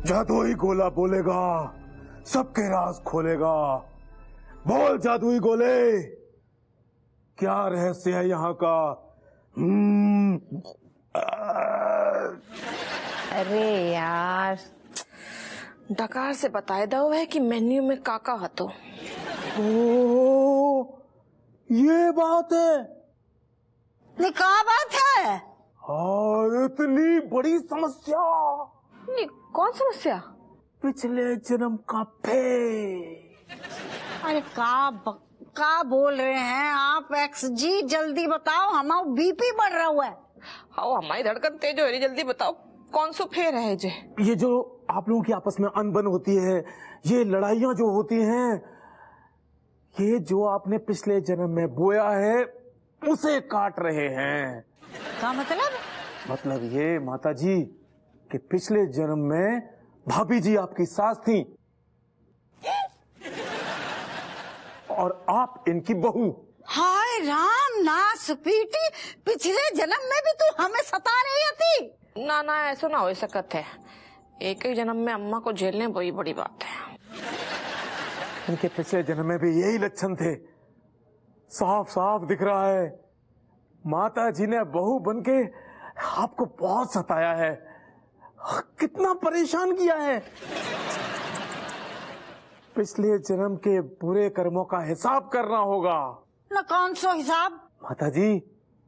जादुई गोला बोलेगा, सबके राज खोलेगा। बोल जादुई गोले, क्या रहस्य है यहाँ का? अरे यार, डकार से बताए दो है कि मेन्यू में काका हतो। ओ, ये बात है। क्या बात है? हाँ, इतनी बड़ी समस्या। ये कौन समस्या? पिछले जन्म का फेर। अरे का बोल रहे हैं आप एक्स जी? जल्दी बताओ, हमारा बीपी बढ़ रहा हुआ है। हाँ, हमारी धड़कन तेज हो रही, जल्दी बताओ कौन सो फेर है जे? ये जो आप लोगों की आपस में अनबन होती है, ये लड़ाइयां जो होती हैं, ये जो आपने पिछले जन्म में बोया है उसे काट रहे हैं। क्या मतलब? मतलब ये माता जी कि पिछले जन्म में भाभी जी आपकी सास थी और आप इनकी बहू। हाय राम नास पीटी, पिछले जन्म में भी तू हमें सता रही थी। ना ना, ऐसा ना हो सकत है। एक ही जन्म में अम्मा को झेलने वही बड़ी बात है। इनके पिछले जन्म में भी यही लक्षण थे, साफ साफ दिख रहा है। माता जी ने बहू बनके आपको बहुत सताया है, कितना परेशान किया है। पिछले जन्म के बुरे कर्मों का हिसाब करना होगा। न कौन सा हिसाब? माता जी,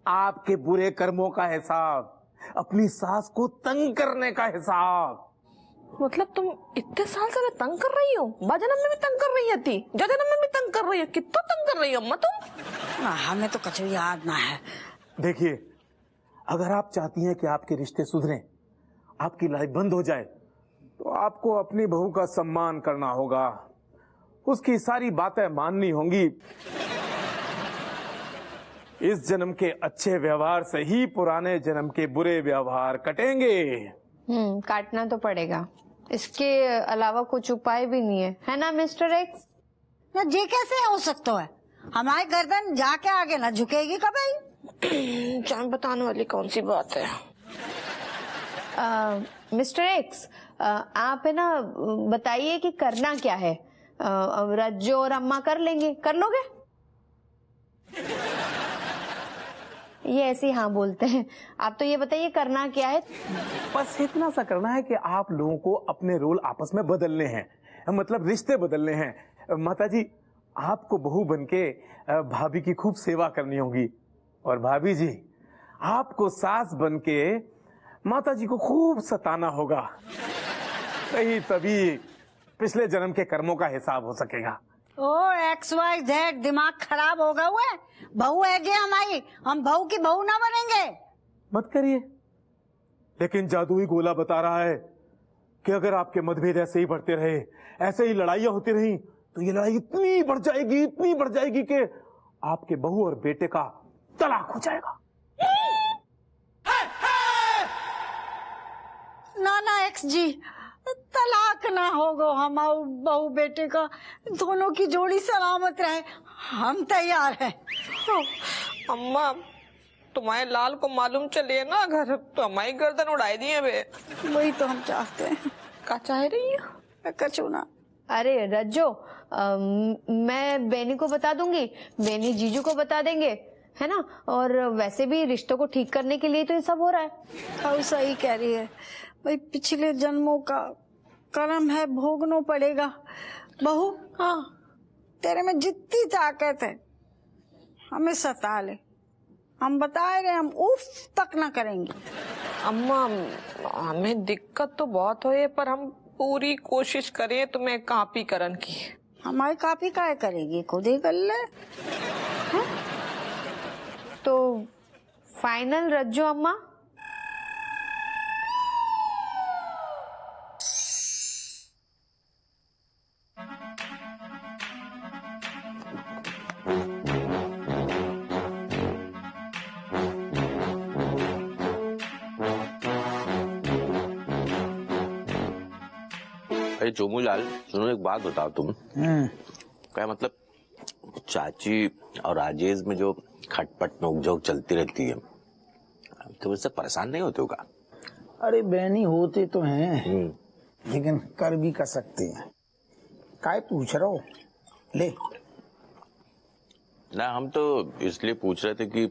आपके बुरे कर्मों का हिसाब, अपनी सास को तंग करने का हिसाब। मतलब तुम इतने साल से मैं तंग कर रही हो? जन्म में भी तंग कर रही थी, जन्म में भी तंग कर रही हो। कितना तंग कर रही हो अम्मा तुम? हमें तो कुछ याद ना है। देखिए, अगर आप चाहती हैं कि आपके रिश्ते सुधरें, आपकी लाइफ बंद हो जाए, तो आपको अपनी बहू का सम्मान करना होगा, उसकी सारी बातें माननी होंगी। इस जन्म के अच्छे व्यवहार से ही पुराने जन्म के बुरे व्यवहार कटेंगे। काटना तो पड़ेगा, इसके अलावा कुछ उपाय भी नहीं है ना मिस्टर एक्स? ना ये कैसे हो सकता है? हमारी गर्दन जाके आगे ना झुकेगी कभी। जान बताने वाली कौन सी बात है? मिस्टर एक्स, आप है ना बताइए कि करना क्या है। रज्जो और अम्मा कर लेंगे, कर लोगे? ये ऐसे ही हाँ बोलते हैं। आप तो ये बताइए करना क्या है। बस इतना सा करना है कि आप लोगों को अपने रोल आपस में बदलने हैं, मतलब रिश्ते बदलने हैं। माता जी, आपको बहू बनके भाभी की खूब सेवा करनी होगी, और भाभी जी आपको सास बनके माता जी को खूब सताना होगा। तभी पिछले जन्म के कर्मों का हिसाब हो सकेगा। ओ XYZ, दिमाग खराब होगा हुआ है। बहू है जे हमारी, हम बहू की बहू ना बनेंगे। मत करिए, लेकिन जादुई गोला बता रहा है कि अगर आपके मतभेद ऐसे ही बढ़ते रहे, ऐसे ही लड़ाइयां होती रही, तो ये लड़ाई इतनी बढ़ जाएगी कि आपके बहू और बेटे का तलाक हो जाएगा। ना एक्स जी, तलाक ना होगा, हम बहू बेटे का दोनों की जोड़ी सलामत रहे, हम तैयार हैं। अम्मा, तुम्हारे लाल को मालूम चले ना घर, तो हमारी गर्दन उड़ाई दिए वे। वही तो हम चाहते हैं। क्या चाह रही हो? कछु ना। अरे रज्जो, मैं बेनी को बता दूंगी, बेनी जीजू को बता देंगे, है ना? और वैसे भी रिश्तों को ठीक करने के लिए तो ये सब हो रहा है। हाँ, सही कह रही है भाई, पिछले जन्मों का कर्म है, भोगना पड़ेगा। बहू, हाँ, तेरे में जितनी ताकत है हमें सता ले, हम बता रहे, हम उफ तक ना करेंगे। अम्मा, हमें दिक्कत तो बहुत हुई है, पर हम पूरी कोशिश करें तुम्हें कापी करन की। हमारी कापी काय करेगी, खुद ही कर ले। तो फाइनल रज्जो अम्मा? अरे चोमूलाल, सुनो, एक बात बताओ तुम। क्या मतलब चाची और राजेश में जो खटपट नोकझोंक चलती रहती है, तुम इससे परेशान नहीं होते हो का? अरे बहनी होते तो हैं, लेकिन कर भी कर सकते हैं। काय पूछ रहा हो? ले। ना हम तो इसलिए पूछ रहे थे कि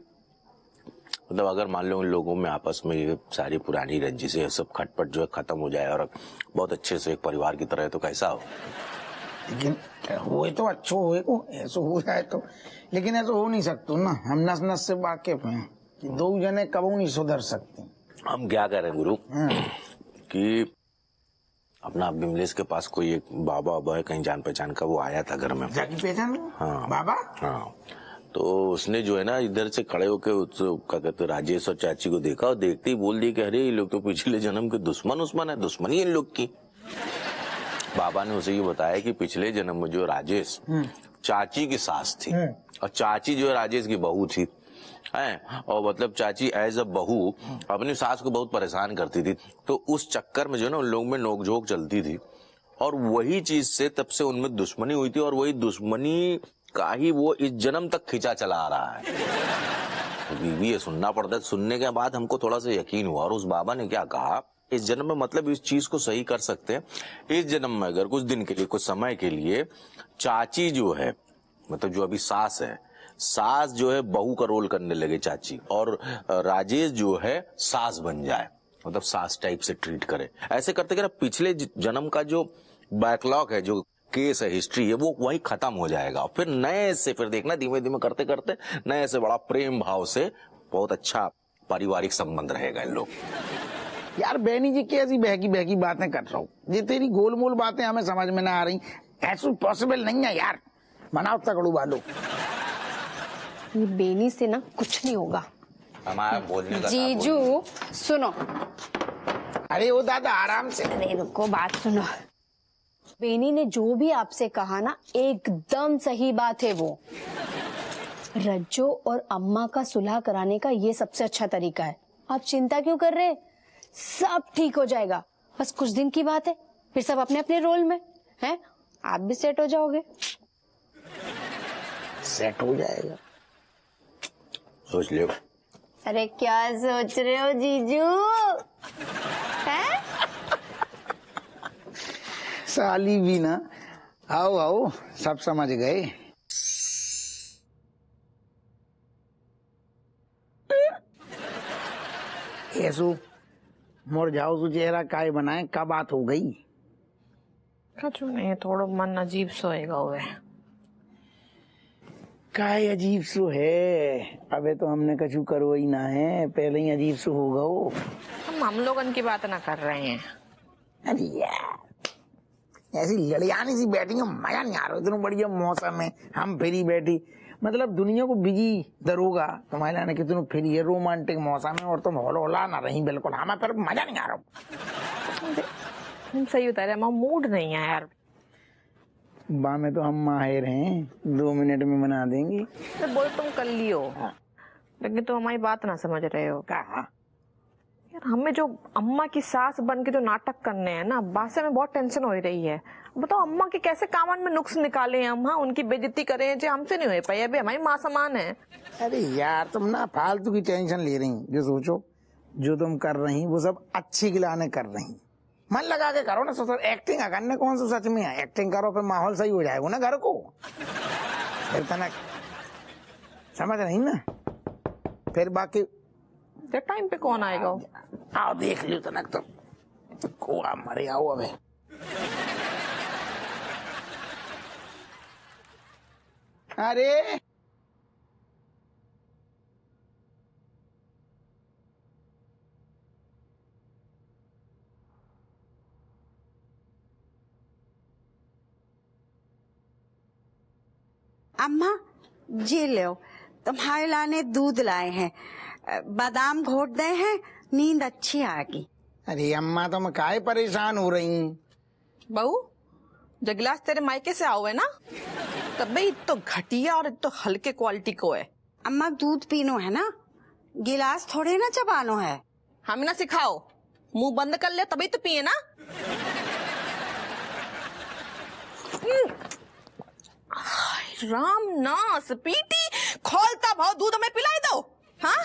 मतलब अगर मान लो उन लोगों में आपस में ये सारी पुरानी रंजिशें सब खटपट जो है खत्म हो जाए और बहुत अच्छे से एक परिवार की तरह, तो कैसा हो? लेकिन हुए तो अच्छो हुए को, ऐसा हो जाए तो, लेकिन ऐसा हो नहीं सकता ना। हम नस नस से वाकिफ हैं कि दो जने कबू नहीं सुधर सकते। हम क्या कह रहे हैं गुरु कि अपना विमलेश के पास कोई एक बाबा वाबा है कहीं जान पहचान का, वो आया था घर में। जाकी पहचान? हाँ बाबा? हाँ, तो उसने जो है ना इधर से खड़े होकर क्या कहते राजेश और चाची को देखा और देखते ही बोल दिया कि अरे ये लोग तो पिछले जन्म के दुश्मन है, दुश्मनी इन लोग की। बाबा ने उसे ये बताया कि पिछले जन्म में जो राजेश चाची की सास थी और चाची जो है राजेश की बहू थी, है, और मतलब चाची एज अ बहू अपनी सास को बहुत परेशान करती थी। तो उस चक्कर में जो है ना उन लोगों में नोकझोंक चलती थी और वही चीज से तब से उनमें दुश्मनी हुई थी और वही दुश्मनी का ही वो इस जन्म तक खिंचा चला आ रहा है। तो बीवी ये सुनना पड़ता है। सुनने के बाद हमको थोड़ा सा यकीन हुआ और उस बाबा ने क्या कहा, इस जन्म में मतलब इस चीज को सही कर सकते हैं। इस जन्म में अगर कुछ दिन के लिए, कुछ समय के लिए चाची जो है, मतलब जो अभी सास है, सास जो है बहू का रोल करने लगे चाची, और राजेश जो है सास बन जाए, मतलब सास टाइप से ट्रीट करे। ऐसे करते करते पिछले जन्म का जो बैकलॉग है, जो केस है, हिस्ट्री है, वो वही खत्म हो जाएगा। फिर नए से फिर देखना धीमे धीमे करते करते नए से बड़ा प्रेम भाव से बहुत अच्छा पारिवारिक संबंध रहेगा इन लोग। यार बहनी जी कैसी बहकी बहकी बातें कर रहा हूँ, ये तेरी गोलमोल बातें हमें समझ में ना आ रही। ऐसा पॉसिबल नहीं है यार, बनाओ तगड़ू वालो। ये बेनी से ना कुछ नहीं होगा। हमारा बोलने का जीजू सुनो। अरे वो दादा आराम से। अरे रुको, बात सुनो। बेनी ने जो भी आपसे कहा ना एकदम सही बात है। वो रज्जो और अम्मा का सुलह कराने का ये सबसे अच्छा तरीका है। आप चिंता क्यों कर रहे हैं? सब ठीक हो जाएगा, बस कुछ दिन की बात है, फिर सब अपने अपने रोल में हैं। आप भी सेट हो जाओगे। सेट हो जाएगा, सोच लियो। अरे क्या सोच रहे हो जीजू? हैं? साली भी ना। आओ आओ, सब समझ गए। ऐसो मोर जाओ तो चेहरा काय बनाए, क्या बात हो गई? कछु नहीं, थोड़ा मन अजीब सोएगा हुए। काय अजीब सो है? अबे तो हमने कछु करो ही ना है, पहले ही अजीब सो होगा वो। हम लोगन की बात ना कर रहे हैं। अरे यार ऐसी लड़ियानी सी बैठी है, मजा नहीं आ रहा। इतना बढ़िया मौसम है, हम फ्री बैठी, मतलब दुनिया को बिजी दरोगा तुम्हारे लाने कितनों फ्री है, रोमांटिक मौसम है और तुम हौला ना रही बिल्कुल। हमें पर मजा नहीं आ रहा। सही बता रहे, हमारा मूड नहीं है यार। बा में तो हम माहिर हैं, 2 मिनट में बना देंगे। तो बोल तुम कर लियो, लेकिन तुम हमारी बात ना समझ रहे हो। कहा यार हमें जो अम्मा की सास बन के जो नाटक करने हैं ना, बात से हमें बहुत टेंशन हो रही है। बताओ अम्मा के कैसे कामन में नुक्स निकाले हम, हाँ उनकी बेइज्जती करें जो हमसे नहीं हो पाई। अभी हमारी माँ समान है। अरे यार तुम ना फालतू की टेंशन ले रही, जो सोचो जो तुम कर रही वो सब अच्छी गिलाने कर रही। मन लगा के करो ना, सोचो एक्टिंग करने कौन सा सच में है। एक्टिंग करो फिर माहौल सही हो जाएगा ना घर को। फिर तनक समझ रही ना, फिर बाकी टाइम पे कौन आएगा? आओ देख लियो तनक तो को मरे आओ। अबे अरे अम्मा जी लो, तुम्हारे लाने दूध लाए हैं, बादाम घोट दे हैं, नींद अच्छी आ गई। अरे अम्मा तुम काहे परेशान हो रही? बहू जो गिलास तेरे मायके से आओ है ना, तब भाई तो घटिया और तो हल्के क्वालिटी को है। अम्मा दूध पीनो है ना, गिलास थोड़े ना चबानो है। हमें ना सिखाओ, मुंह बंद कर ले तभी तो पिए ना। राम, ना स्पीटी खोलता भाव दूध हमें पिलाई दो। हाँ,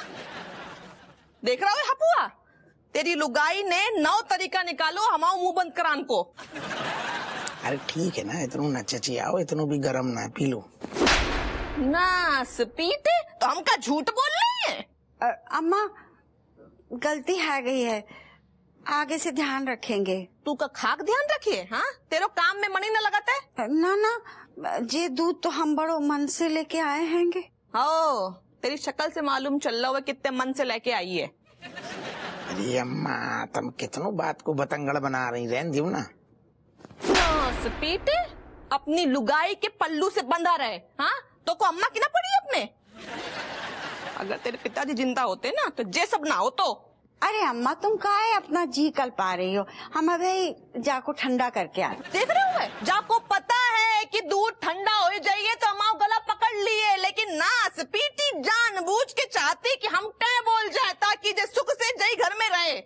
देख रहा हो हपुआ, तेरी लुगाई ने 9 तरीका निकालो हमारा मुंह बंद करान को। अरे ठीक है ना, इतनू न चचियाओ, इतनू भी गरम ना, पी लो। ना स्पीटे तो हम का झूठ बोल रहे हैं। अम्मा गलती है गई है, आगे से ध्यान रखेंगे। तू का खाक ध्यान रखिए। हाँ, तेरो काम में मनी न लगाता है। ना ना, ये दूध तो हम बड़ो मन से लेके आए हैंगे। ओ, तेरी शक्ल से मालूम चल रहा है कितने मन से लेके आई है। अरे अम्मा तुम कितनों बात को बतंगड़ बना रही, रहन दियो ना। स्पीटे अपनी लुगाई के पल्लू से बंधा रहे। हाँ, तो को अम्मा की ना पड़ी अपने। अगर तेरे पिताजी जिंदा होते ना तो ये सब ना हो। तो अरे अम्मा तुम काहे अपना जी कल पा रही हो, हम अभी जाको ठंडा करके आए। देख रहे हो, जाको पता है कि दूध ठंडा हो जाइए तो हमारा गला पकड़ लिए, लेकिन ना स्पीटी जानबूझ के चाहती कि हम टै बोल जाए ताकि जे सुख से जई घर में रहे।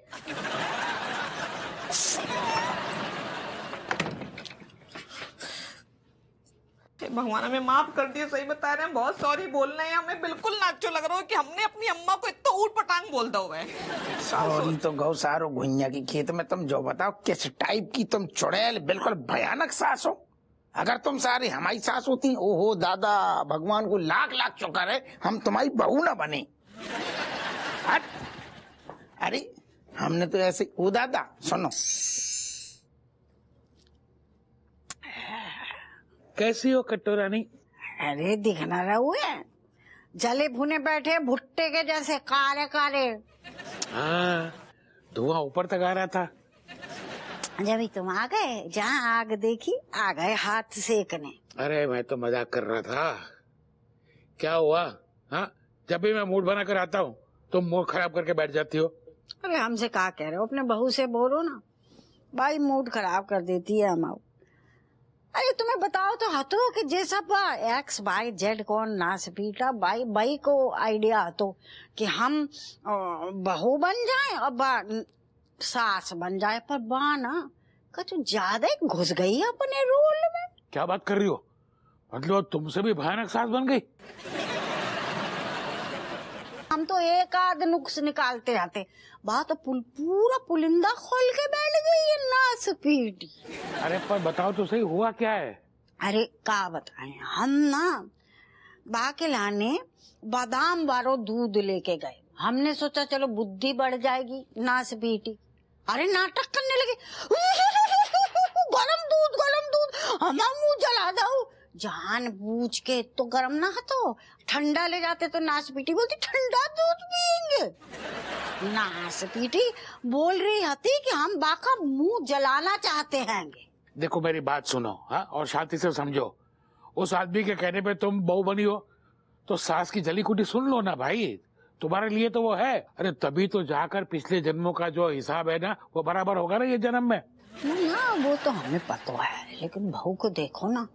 भगवान हमें माफ कर दिए, सही बता रहे हैं, बहुत सॉरी बोल रहे हैं। हमें बिल्कुल ना अच्छा लग रहा हो कि हमने अपनी अम्मा को इतना ऊट पटांग बोल दो है। सॉरी तो गौ सारो गुइया की खेत में, तुम जो बताओ किस टाइप की तुम चुड़ैल, बिल्कुल भयानक सास हो। अगर तुम सारी हमारी सास होती, ओहो दादा, भगवान को लाख लाख शुक्र है हम तुम्हारी बहू ना बने। अरे हमने तो ऐसे, ओ दादा सुनो। कैसी हो कटोरानी? अरे दिखना रहुए, जले भुने बैठे भुट्टे के जैसे काले काले। हाँ, धुआं ऊपर तक आ रहा था। जब ही तुम आ गए, जहाँ आग देखी आ गए हाथ सेकने। अरे मैं तो मजाक कर रहा था। क्या हुआ? हाँ, जब भी मैं मूड बना कर आता हूँ तुम मूड खराब करके बैठ जाती हो। अरे हमसे कहा कह रहे हो, अपने बहू से बोलो ना, भाई मूड खराब कर देती है हम। अरे तुम्हें बताओ तो हतरो कि जे सब XYZ कौन नास पीटा भाई को आइडिया तो कि हम बहू बन जाए और सास बन जाए, पर बा ना कुछ ज्यादा ही घुस गई है अपने रोल में। क्या बात कर रही हो? मतलब तुमसे भी भयानक सास बन गई? हम तो एक आध नुक्स निकालते रहते, बात तो पूरा पुलिंदा खोल के बैठ गई है नास पीटी। अरे पर बताओ तो सही, हुआ क्या है? अरे का बताएं, हम ना बाके लाने बादाम वारो दूध लेके गए। हमने सोचा चलो बुद्धि बढ़ जाएगी, नास पीटी। अरे नाटक करने लगे, गरम दूध, हमारा मुंह जला दो। जान बूझ के तो गरम ना तो ठंडा ले जाते, तो नास पीटी बोलती ठंडा दूध पियेंगे। नास पीटी बोल रही थी कि हम बाका मुंह जलाना चाहते हैं। देखो मेरी बात सुनो, हाँ, और शांति से समझो। उस आदमी के कहने पे तुम बहू बनी हो तो सास की जली कुटी सुन लो ना भाई, तुम्हारे लिए तो वो है। अरे तभी तो जाकर पिछले जन्मों का जो हिसाब है ना वो बराबर होगा ना ये जन्म में। ना वो तो हमें पता है, लेकिन बहू को देखो ना,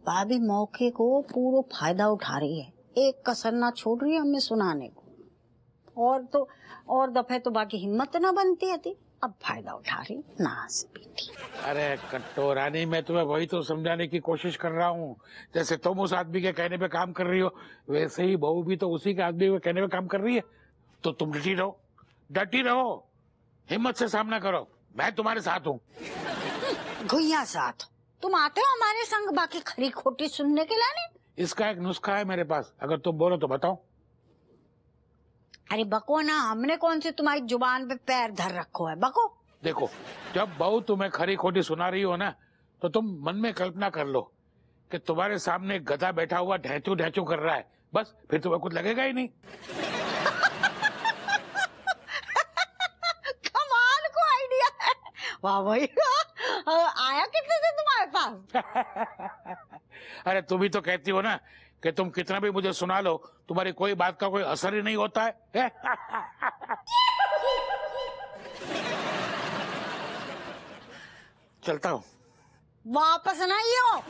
भाभी मौके को पूरा फायदा उठा रही है, एक कसर ना छोड़ रही है हमें सुनाने को। और तो और दफे तो बाकी हिम्मत ना बनती थी, अब फायदा उठा रही नास पीटी। अरे कटोरानी, मैं तुम्हें वही तो समझाने की कोशिश कर रहा हूँ। जैसे तुम उस आदमी के कहने पे काम कर रही हो, वैसे ही बहू भी तो उसी के आदमी के कहने पे काम कर रही है। तो तुम डटी रहो, हिम्मत से सामना करो, मैं तुम्हारे साथ हूँ। घुइया साथ तुम आते हो हमारे संग बाकी खरी खोटी सुनने के लाने? इसका एक नुस्खा है मेरे पास, अगर तुम बोलो तो बताओ। अरे बको ना, हमने कौन से तुम्हारी जुबान पे पैर धर रखो है, बको। देखो, जब बहू तुम्हें खरी खोटी सुना रही हो ना, तो तुम मन में कल्पना कर लो कि तुम्हारे सामने गधा बैठा हुआ ढैचू ढैचू कर रहा है, बस फिर तुम्हें कुछ लगेगा ही नहीं। कमाल को आइडिया है, वाह भाई आया कितने से तुम्हारे पास? अरे तुम ही तो कहती हो ना कि तुम कितना भी मुझे सुना लो, तुम्हारी कोई बात का कोई असर ही नहीं होता है। चलता हूँ। वापस ना आइयो।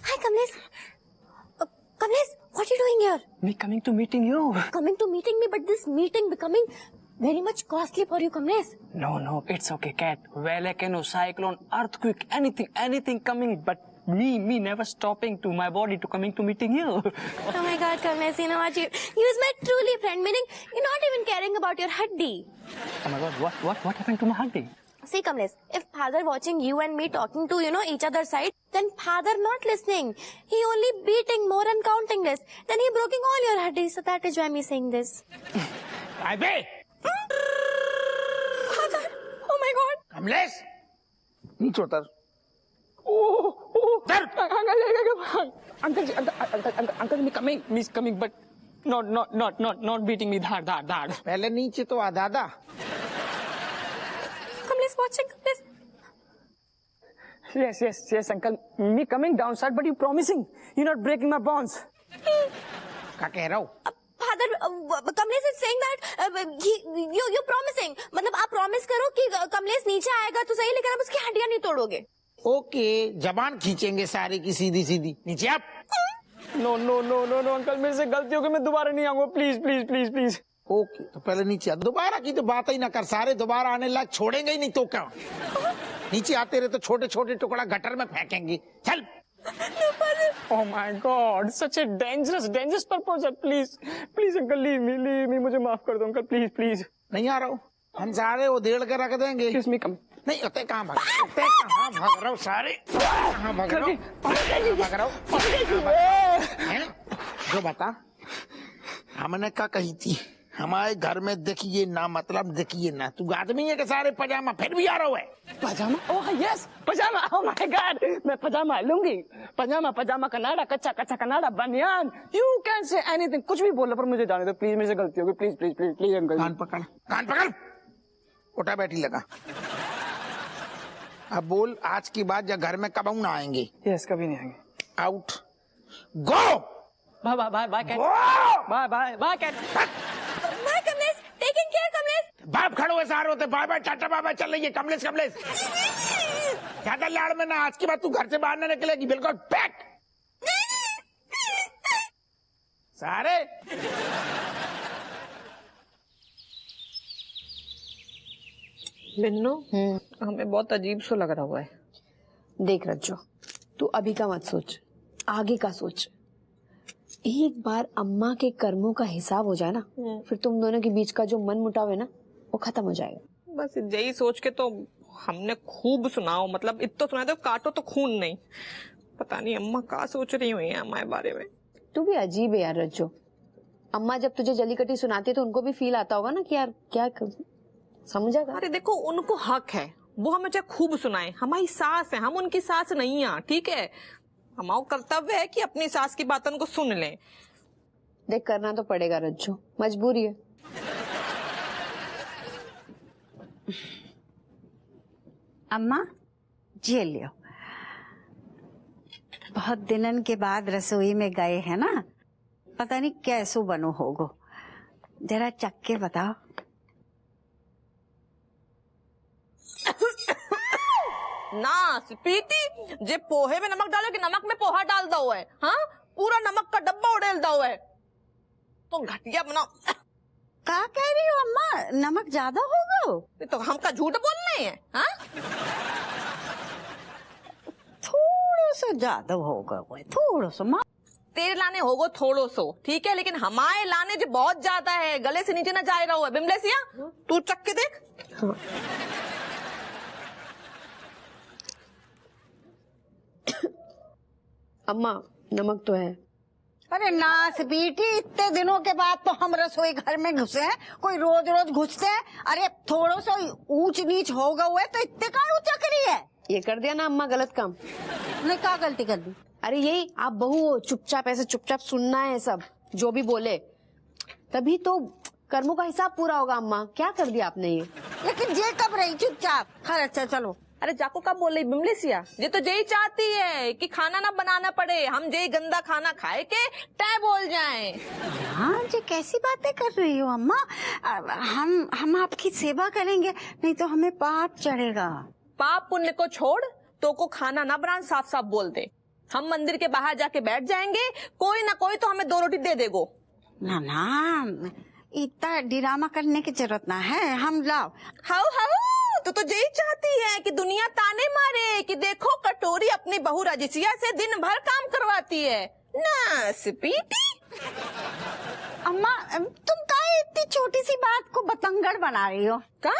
Hi, Kamlesh. Kamlesh, what are you doing here? Me coming to meeting you. Coming to meeting me, but this meeting becoming very much costly for you, Kamlesh. No, it's okay, cat. Volcano, cyclone, earthquake, anything coming, but me never stopping to my body to coming to meeting you. Oh my God, Kamlesh, you know what? You is my truly friend, meaning you're not even caring about your huddy. Oh my God, what happened to my huddy? See, Kamlesh, if father watching you and me talking to, each other's side, then father not listening. He only beating more and counting less. Then he breaking all your huddies, so that is why me saying this. अबे Father, oh my God. Kamlesh नीचे उतर। Uncle, me coming, but not beating me hard. पहले नीचे तो आधा। Kamlesh watching, Kamlesh. Yes, uncle. Me coming down, sir, but you promising. You're not breaking my bonds. क्या कह रहा हूँ? Father, Kamlesh is saying that you promising. मतलब आप promise करो कि कमलेश नीचे आएगा तो सही, लेकिन आप उसकी हड्डियां नहीं तोड़ोगे। ओके, जबान खींचेंगे सारे की सीधी नीचे आप। No, अंकल, मेरे से गलती हो गई, मैं दोबारा नहीं आऊंगा, प्लीज। ओके, तो पहले नीचे आ। दोबारा की तो बात ही ना कर, सारे दोबारा आने लायक छोड़ेंगे ही नहीं तो क्या? नीचे आते रहे तो छोटे टुकड़ा गटर में फेंकेंगे। चल। Oh my God, such a dangerous proposal. Please uncle, leave me, मुझे माफ कर दो अंकल, प्लीज। नहीं आ रहा हूँ, हम सारे वो देड़ के रख देंगे। Excuse me, come. नहीं होते, कहाँ भाग रहा हूँ सारे, कहाँ भाग रहा हूँ? जो बता, हमने क्या कही थी? हमारे घर में देखिए ना, मतलब देखिए ना। तू आदमी है कि सारे पजामा फिर भी आ रहा है? पजामा? ओह यस, पजामा। ओह माय गॉड, मैं पजामा लूंगी। पजामा कनाडा, कच्चा कनाडा, बनियान। यू कैन से एनीथिंग, कुछ भी बोलो, पर मुझे जाने दो प्लीज, मेरे से गलती हो गई, प्लीज अंकल। कान पकड़, उठा बैठी लगा। अब बोल, आज की बात या घर में कब ना आएंगे? यस, कभी नहीं आएंगे। Out, go. Bye cat. Bye cat. Bye, Kamlesh. Taking care, Kamlesh. बाप खड़े हुए सारे होते, बाय टाटा बाय चल रही है। कमलेश ज्यादा लाड़ में ना, आज की बात तू घर से बाहर ना निकलेगी, बिल्कुल पैक सारे। बिन्नू, हमें बहुत अजीब सा लग रहा हुआ है। देख रज्जो, तू अभी का मत सोच, आगे का सोच। एक बार अम्मा के कर्मों का हिसाब हो जाए ना, फिर तुम दोनों के बीच का जो मन मुटाव है ना, वो खत्म हो जाएगा। बस यही सोच के तो हमने खूब सुनाओ, मतलब इतना सुना दो, काटो तो खून नहीं। पता नहीं अम्मा क्या सोच रही हुई है हमारे बारे में। तू भी अजीब है यार रज्जो। अम्मा जब तुझे जलीकटी सुनाती है तो उनको भी फील आता होगा ना कि यार क्या समझा। अरे देखो, उनको हक है, वो हमें चाहे खूब सुनाए, हमारी सास है, हम उनकी सास नहीं है, ठीक है? हमारा कर्तव्य है कि अपनी सास की बातों को सुन लें। देख, करना तो पड़ेगा रज्जो, मजबूरी है। अम्मा जी लियो, बहुत दिनन के बाद रसोई में गए हैं ना, पता नहीं कैसो बनो होगो, जरा चख के बताओ। ना स्पीति, जे पोहे में नमक डालो कि नमक में पोहा डाल दो है, हाँ? पूरा नमक का डब्बा उड़ेल दो है, तो घटिया बनाओ। क्या कह रही हो अम्मा, नमक ज्यादा होगा? तो हमका झूठ बोलने हैं, हाँ? थोड़ा सा ज्यादा होगा, थोड़ा सा। माँ तेरे लाने होगो थोड़ो सो, ठीक है, लेकिन हमारे लाने जो बहुत ज्यादा है, गले से नीचे ना जाए रहा हुआ है। बिमलेसिया, तू चख के देख। हाँ। अम्मा, नमक तो है। अरे नास बेटी, इतने दिनों के बाद तो हम रसोई घर में घुसे हैं, कोई रोज घुसते हैं। अरे थोड़ा सा ऊंच नीच होगा हुआ तो इतने का ऊंचा रही है। ये कर दिया ना अम्मा गलत काम। नहीं, क्या गलती कर दी? अरे यही, आप बहू हो, चुपचाप सुनना है सब, जो भी बोले, तभी तो कर्मों का हिसाब पूरा होगा। अम्मा, क्या कर दिया आपने ये? लेकिन ये कब रही चुपचाप? खैर अच्छा चलो। अरे जाको कब बोल रही बिमलेसिया? ये तो यही चाहती है कि खाना ना बनाना पड़े, हम यही गंदा खाना खाए के टै बोल जाएं। हाँ, ये कैसी बातें कर रही हो अम्मा? हम आपकी सेवा करेंगे, नहीं तो हमें पाप चढ़ेगा। पाप पुण्य को छोड़, तो को खाना ना बनाना साफ बोल दे। हम मंदिर के बाहर जाके बैठ जाएंगे, कोई ना कोई तो हमें 2 रोटी दे देगो। ना, इतना ड्रामा करने की जरूरत ना है, हम लाओ। हाउ हाउ तो यही चाहती है कि दुनिया ताने मारे कि देखो कटोरी अपनी बहू रजिसिया से दिन भर काम करवाती है ना स्पीटी। अम्मा तुम काहे इतनी छोटी सी बात को बतंगड़ बना रही हो? का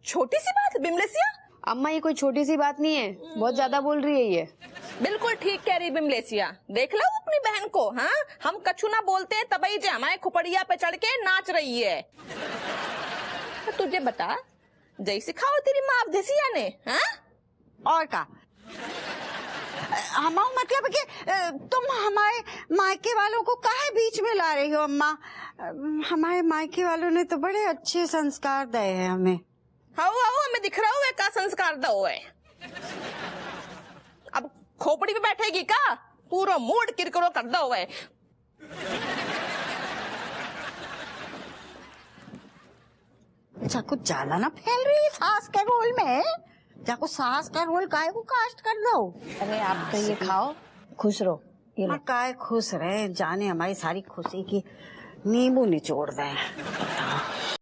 छोटी सी बात बिमलेसिया? अम्मा ये कोई छोटी सी बात नहीं है, बहुत ज्यादा बोल रही है ये। बिल्कुल ठीक कह रही बिमलेसिया। देख लो अपनी बहन को। हाँ हम कछु ना बोलते हैं तभी जे हमारे खुपड़िया पे चढ़ के नाच रही है। तो तुझे बता जय सिखाओ तेरी माँ अवधेसिया ने। हाँ और का हमारा मतलब कि तुम हमारे मायके वालों को काहे बीच में ला रही हो अम्मा? हमारे मायके वालों ने तो बड़े अच्छे संस्कार दिए हैं हमें। हाउ हाउ हमें दिख रहा हुआ का संस्कार दो है। अब खोपड़ी पे बैठेगी का? पूरा मूड किरकिरो कर दो है। जाको ज्यादा ना फैल रही है सास के रोल में। जाको सास का रोल काहे को कास्ट कर दो। अरे आप तो ये खाओ, खुश रहो। ये लो। काहे खुश रहे, जाने हमारी सारी खुशी की नींबू निचोड़ दें।